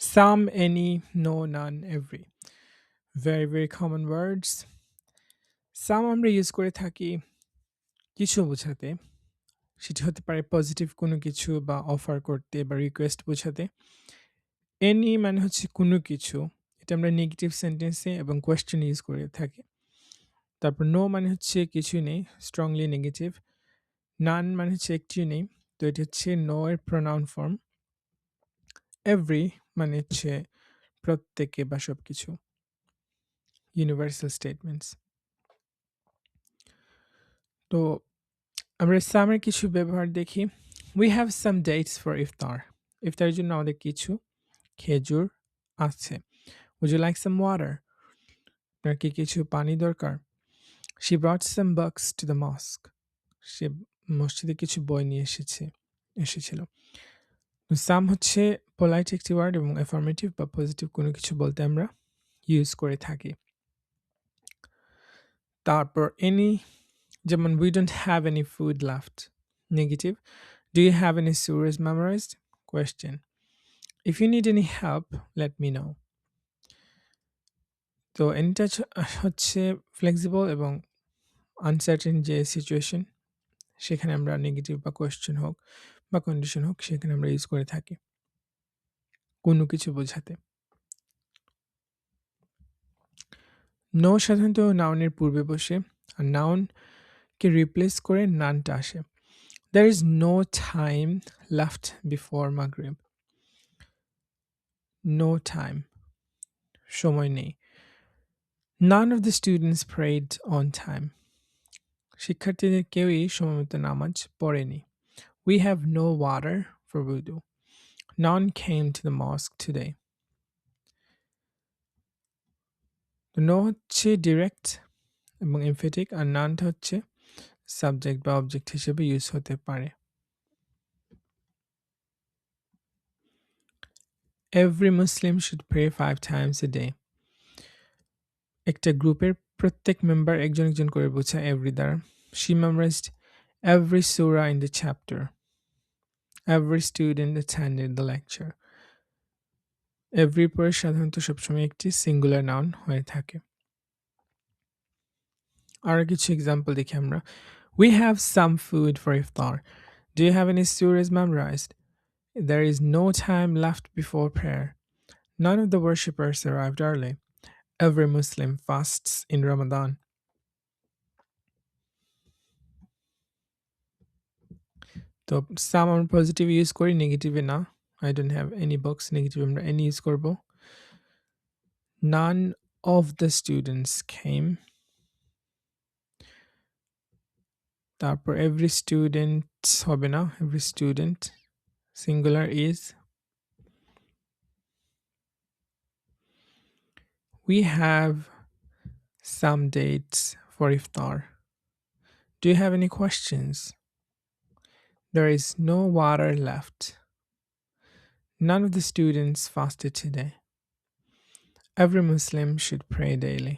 Some, any, no, none, every. Very, very common words. Some আমরা use করে থাকি কিছু বোঝাতে। সেটি হতে পারে পজিটিভ কোনো কিছু বা অফার করতে বা রিকোয়েস্ট বোঝাতে। এনি মানে হচ্ছে কোনো কিছু। এটা আমরা নেগেটিভ সেন্টেন্সে এবং কোয়েশ্চেন ইউজ করে থাকি। তারপর নো মানে হচ্ছে কিছুই নেই, স্ট্রংলি নেগেটিভ। নান মানে হচ্ছে একটিও নেই। তো এটি হচ্ছে নো এর প্রোনাউন ফর্ম। এভরি মানে হচ্ছে প্রত্যেকে বা সবকিছু। Universal statements. তো আমরা সামের কিছু ব্যবহার দেখি। We have some dates for iftar. ইফতারের জন্য আমাদের কিছু খেজুর আছে। Would you like some water? আপনার কি কিছু পানি দরকার? She brought some books to the mosque. সে মসজিদে কিছু বই নিয়ে এসেছিল। সাম হচ্ছে পোলাইট একটি ওয়ার্ড এবং অ্যাফার্মেটিভ বা পজিটিভ কোনো কিছু বলতে আমরা ইউজ করে থাকি। তারপর এনি, যেমন we don't have any food left. Negative, do you have any surahs memorised? Question, if you need any help let me know. তো এনিটা হচ্ছে ফ্লেক্সিবল এবং আনসার্টেন যে সিচুয়েশন, সেখানে আমরা নেগেটিভ বা কোয়েশ্চেন হোক বা কন্ডিশন হোক, সেখানে আমরা ইউজ করে থাকি কোনো কিছু বোঝাতে। নো সাধারণত নাউনের পূর্বে বসে, আর নাউনকে রিপ্লেস করে নানটা আসে। There is no time left before Maghrib. No time, সময় নেই। None of the students prayed on time. শিক্ষার্থীদের কেউই সময়মতো নামাজ পড়েনি। We have no water for wudu. None came to the mosque today. তো নো হচ্ছে ডিরেক্ট এবং এমফেটিক, আর নানটা হচ্ছে সাবজেক্ট বা অবজেক্ট হিসেবে ইউজ হতে পারে। Every Muslim should pray 5 times a day. একটা গ্রুপের প্রত্যেক মেম্বার একজন একজন করে বোঝায় এভরি দ্বারা। She memorised every Surah in the chapter. Every student attended the lecture. Every পরে সাধারণত সবসময় একটি সিঙ্গুলার নাউন হয়ে থাকে। আরও কিছু এক্সাম্পল দেখি আমরা। We have some food for iftar. Do you have any surahs memorised? There is no time left before prayer. None of the worshippers arrived early. Every Muslim fasts in Ramadan. তো সাম আমরা positive use করি, নেগেটিভে না। I don't have any books, negative আমরা any use করব। None of the students came. তারপর every student হবে না, every student singular is. We have some dates for iftar. Do you have any questions? There is no water left. None of the students fasted today. Every Muslim should pray daily.